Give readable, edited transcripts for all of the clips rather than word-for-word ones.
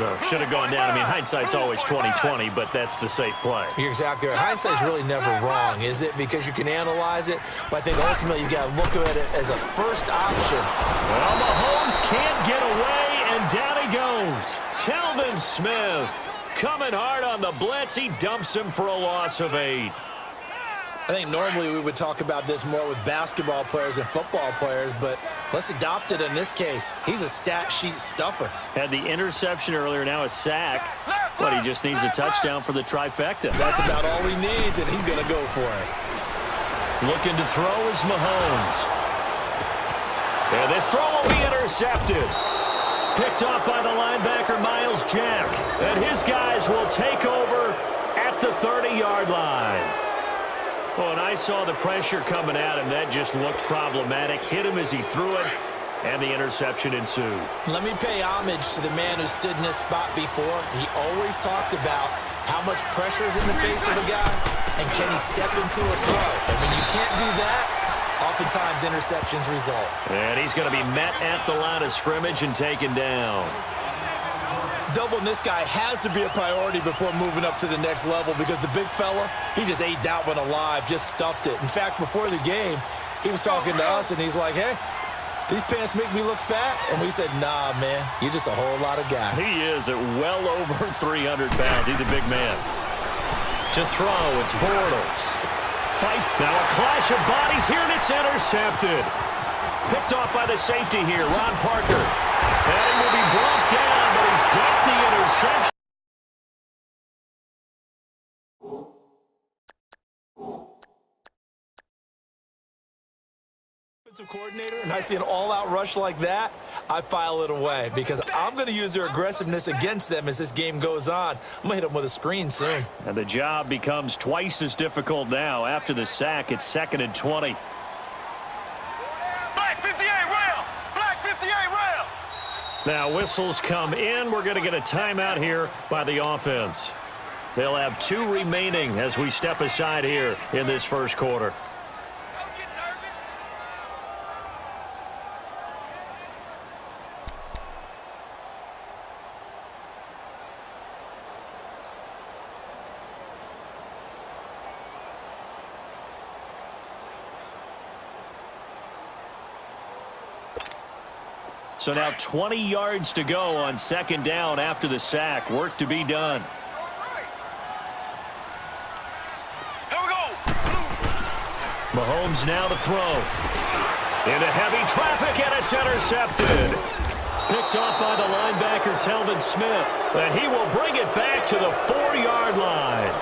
So should have gone down. I mean, hindsight's always 20/20, but that's the safe play. You're exactly right. Hindsight's really never wrong, is it? Because you can analyze it, but I think ultimately you got to look at it as a first option. Well, Mahomes can't get away, and down he goes. Telvin Smith coming hard on the blitz. He dumps him for a loss of 8. I think normally we would talk about this more with basketball players and football players, but let's adopt it in this case. He's a stat sheet stuffer. Had the interception earlier, now a sack, but he just needs a touchdown for the trifecta. That's about all he needs, and he's going to go for it. Looking to throw is Mahomes. And this throw will be intercepted. Picked off by the linebacker, Miles Jack. And his guys will take over at the 30-yard line. Well, and I saw the pressure coming at him. That just looked problematic. Hit him as he threw it, and the interception ensued. Let me pay homage to the man who stood in this spot before. He always talked about how much pressure is in the face of a guy, and can he step into a throw. And when you can't do that, oftentimes interceptions result. And he's going to be met at the line of scrimmage and taken down. Doubling this guy has to be a priority before moving up to the next level, because the big fella, he just ate that one alive, just stuffed it. In fact, before the game, he was talking to us, and he's like, hey, these pants make me look fat. And we said, nah, man, you're just a whole lot of guy. He is at well over 300 pounds. He's a big man. To throw, it's Bortles. Fight. Now a clash of bodies here, and it's intercepted. Picked off by the safety here, Ron Parker. And he will be brought down, but he's got the interception. Offensive coordinator, and I see an all-out rush like that, I file it away, because I'm going to use their aggressiveness against them as this game goes on. I'm going to hit them with a screen soon. And the job becomes twice as difficult now. After the sack, it's 2nd and 20. Now whistles come in. We're going to get a timeout here by the offense. They'll have 2 remaining as we step aside here in this first quarter. So now 20 yards to go on 2nd down after the sack. Work to be done. Here we go. Mahomes now to throw. Into heavy traffic, and it's intercepted. Picked off by the linebacker, Telvin Smith. And he will bring it back to the 4-yard line.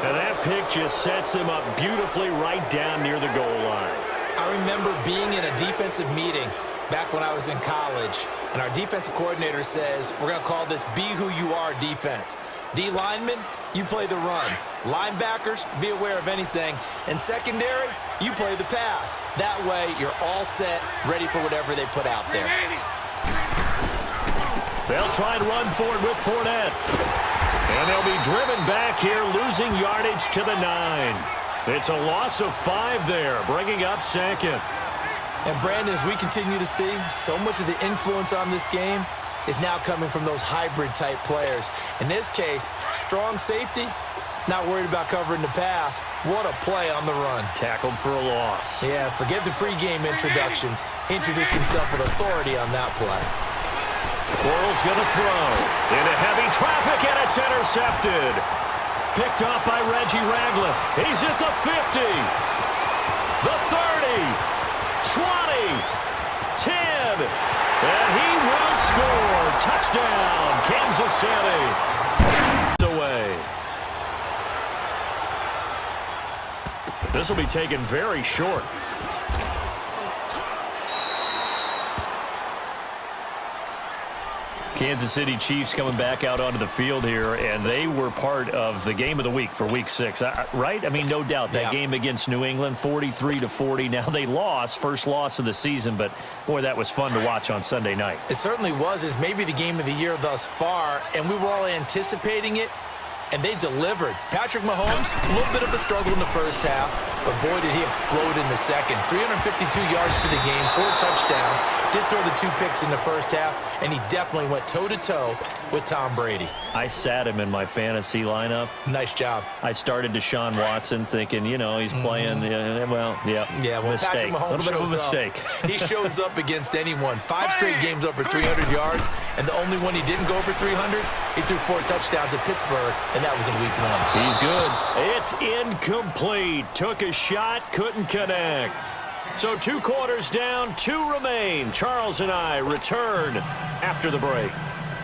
And that pick just sets him up beautifully right down near the goal line. I remember being in a defensive meeting back when I was in college, and our defensive coordinator says, we're going to call this be who you are defense. D linemen, you play the run. Linebackers, be aware of anything. And secondary, you play the pass. That way, you're all set, ready for whatever they put out there. They'll try and run forward with Fournette. And they'll be driven back here, losing yardage to the 9. It's a loss of 5 there, bringing up 2nd. And Brandon, as we continue to see, so much of the influence on this game is now coming from those hybrid-type players. In this case, strong safety, not worried about covering the pass. What a play on the run. Tackled for a loss. Yeah, forget the pregame introductions. Introduced himself with authority on that play. Bortles going to throw. Into heavy traffic, and it's intercepted. Picked off by Reggie Ragland. He's at the 50. The 30. 20, 10, and he will score. Touchdown, Kansas City. Away. This will be taken very short. Kansas City Chiefs coming back out onto the field here, and they were part of the game of the week for Week 6, right? I mean, no doubt that game against New England, 43-40. Now they lost, first loss of the season, but boy, that was fun to watch on Sunday night. It certainly was. It's maybe the game of the year thus far, and we were all anticipating it. and they delivered. Patrick Mahomes, a little bit of a struggle in the first half, but boy, did he explode in the second. 352 yards for the game, 4 touchdowns. Did throw the 2 picks in the first half, and he definitely went toe-to-toe with Tom Brady. I sat him in my fantasy lineup. Nice job. I started Deshaun Watson thinking, you know, he's playing, well, mistake. Patrick Mahomes a little bit of a mistake. He shows up against anyone. 5 straight games over 300 yards, and the only one he didn't go over 300, he threw 4 touchdowns at Pittsburgh, and that was in week 1. He's good. It's incomplete. Took a shot, couldn't connect. So 2 quarters down, 2 remain. Charles and I return after the break.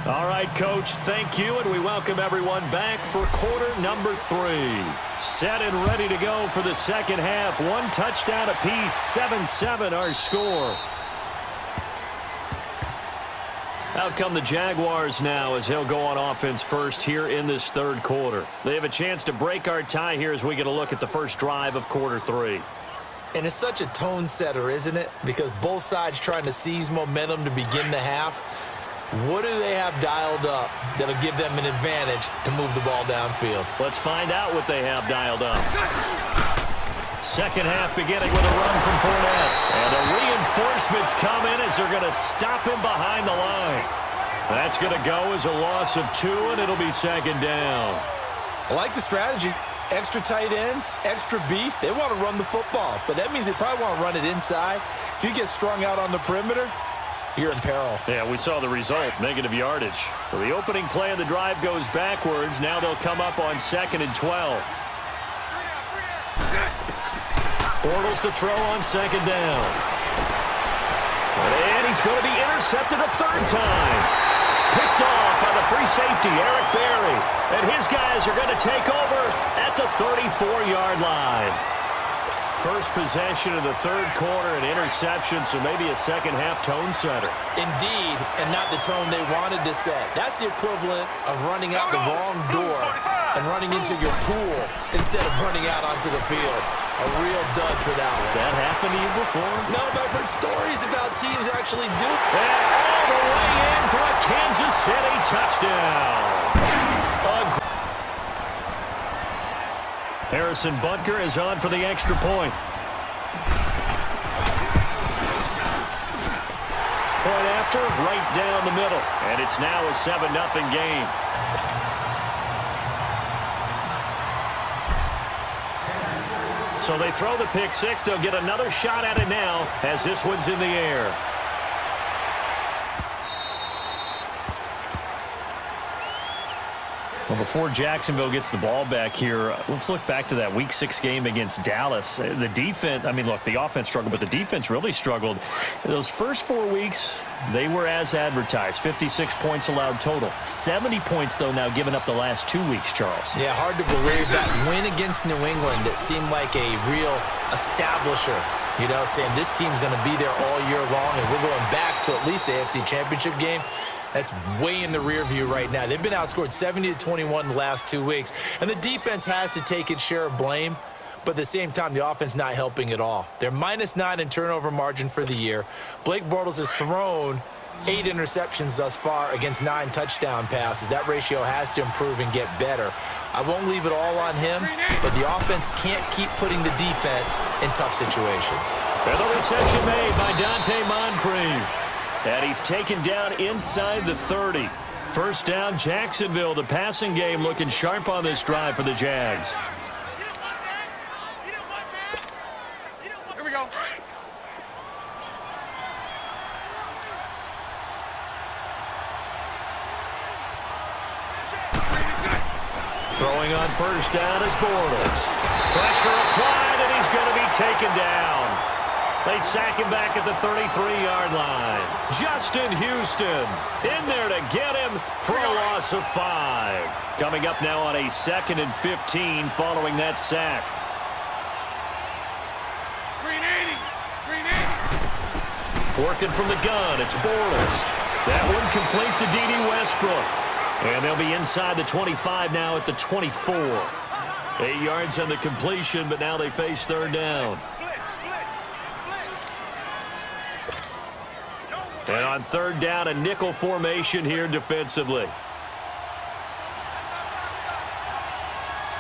All right, Coach, thank you, and we welcome everyone back for quarter number 3. Set and ready to go for the second half. 1 touchdown apiece, 7-7 our score. Out come the Jaguars now as they'll go on offense first here in this third quarter. They have a chance to break our tie here as we get a look at the first drive of quarter 3. And it's such a tone setter, isn't it? Because both sides trying to seize momentum to begin the half. What do they have dialed up that'll give them an advantage to move the ball downfield? Let's find out what they have dialed up. Second half beginning with a run from Fournette. And the reinforcements come in as they're going to stop him behind the line. That's going to go as a loss of 2, and it'll be second down. I like the strategy. Extra tight ends, extra beef. They want to run the football, but that means they probably want to run it inside. If you get strung out on the perimeter, you're in peril. Yeah, we saw the result, negative yardage. So the opening play of the drive goes backwards. Now they'll come up on 2nd and 12. Bortles to throw on 2nd down. And he's going to be intercepted a 3rd time. Picked off by the free safety, Eric Berry. And his guys are going to take over at the 34-yard line. First possession of the third quarter, an interception, so maybe a second-half tone setter. Indeed, and not the tone they wanted to set. That's the equivalent of running out the wrong door and running into your pool instead of running out onto the field. A real dud for that one. Has that happened to you before? No, but I've heard stories about teams actually do. And all the way in for a Kansas City touchdown. Harrison Butker is on for the extra point. Point after, right down the middle. And it's now a 7-0 game. So they throw the pick 6. They'll get another shot at it now as this one's in the air. Well, before Jacksonville gets the ball back here, let's look back to that Week 6 game against Dallas. The defense, I mean, look, the offense struggled, but the defense really struggled. Those first 4 weeks, they were as advertised. 56 points allowed total. 70 points, though, now given up the last 2 weeks, Charles. Yeah, hard to believe that win against New England. It seemed like a real establisher. You know, saying this team's going to be there all year long, and we're going back to at least the AFC Championship game. That's way in the rear view right now. They've been outscored 70-21 the last 2 weeks. And the defense has to take its share of blame. But at the same time, the offense not helping at all. They're -9 in turnover margin for the year. Blake Bortles has thrown 8 interceptions thus far against 9 touchdown passes. That ratio has to improve and get better. I won't leave it all on him, but the offense can't keep putting the defense in tough situations. And the reception made by Dante Moncrief. And he's taken down inside the 30. First down, Jacksonville. The passing game looking sharp on this drive for the Jags. Here we go. Throwing on first down is Bortles. Pressure applied, and he's going to be taken down. They sack him back at the 33-yard line. Justin Houston in there to get him for a loss of 5. Coming up now on a 2nd and 15 following that sack. Green 80. Working from the gun, it's Bortles. That one complete to D.D. Westbrook. And they'll be inside the 25 now at the 24. 8 yards on the completion, but now they face third down. And on third down, a nickel formation here defensively.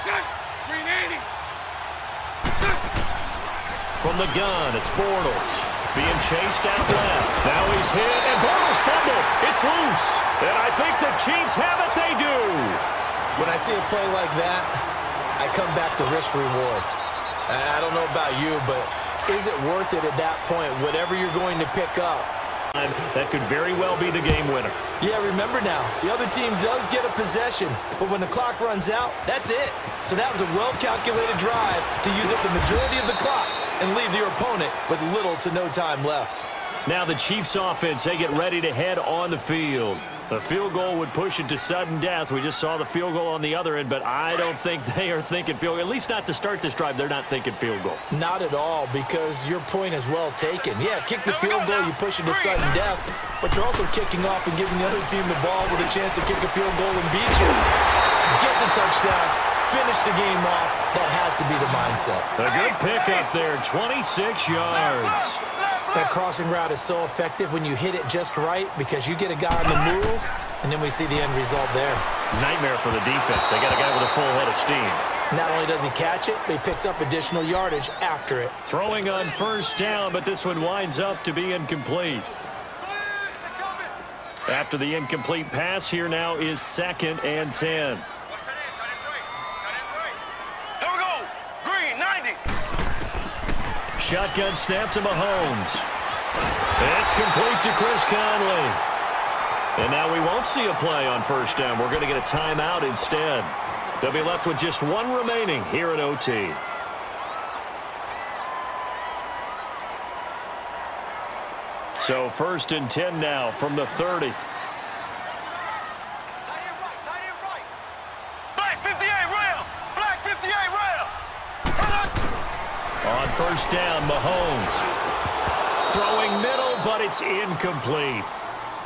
Green 80. From the gun, it's Bortles. Being chased out left. Now he's hit, and Bortles fumble. It's loose. And I think the Chiefs have it. They do. When I see a play like that, I come back to risk reward. I don't know about you, but is it worth it at that point, whatever you're going to pick up? That could very well be the game winner. Yeah, remember now, the other team does get a possession, but when the clock runs out, that's it. So that was a well-calculated drive to use up the majority of the clock and leave your opponent with little to no time left. Now the Chiefs offense, they get ready to head on the field. A field goal would push it to sudden death. We just saw the field goal on the other end, but I don't think they are thinking field goal. At least not to start this drive, they're not thinking field goal. Not at all, because your point is well taken. Yeah, kick the field goal, you push it to sudden death, but you're also kicking off and giving the other team the ball with a chance to kick a field goal and beat you. Get the touchdown, finish the game off. That has to be the mindset. A good pickup there, 26 yards. That crossing route is so effective when you hit it just right because you get a guy on the move, and then we see the end result there. Nightmare for the defense. They got a guy with a full head of steam. Not only does he catch it, but he picks up additional yardage after it. Throwing on first down, but this one winds up to be incomplete. After the incomplete pass, here now is 2nd and 10. Shotgun snap to Mahomes. It's complete to Chris Conley. And now we won't see a play on first down. We're going to get a timeout instead. They'll be left with just one remaining here in OT. So 1st and 10 now from the 30. On first down, Mahomes. Throwing middle, but it's incomplete.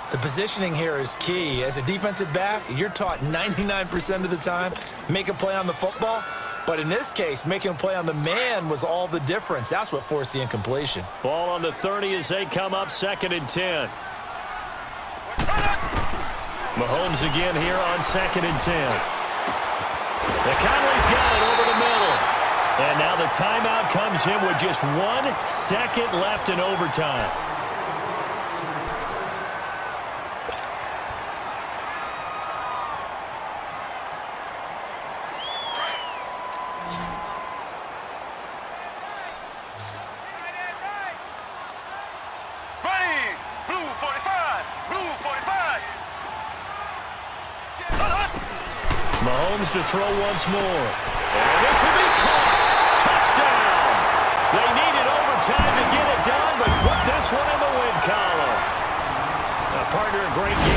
The positioning here is key. As a defensive back, you're taught 99% of the time, make a play on the football. But in this case, making a play on the man was all the difference. That's what forced the incompletion. Ball on the 30 as they come up 2nd and 10. Mahomes again here on 2nd and 10. The Conley's got it over the middle. And now the timeout comes in with just 1 second left in overtime. Ready! Blue 45! Blue 45! Mahomes to throw once more. And this will be caught. Touchdown! They needed overtime to get it done, but put this one in the win column. A partner, a great game.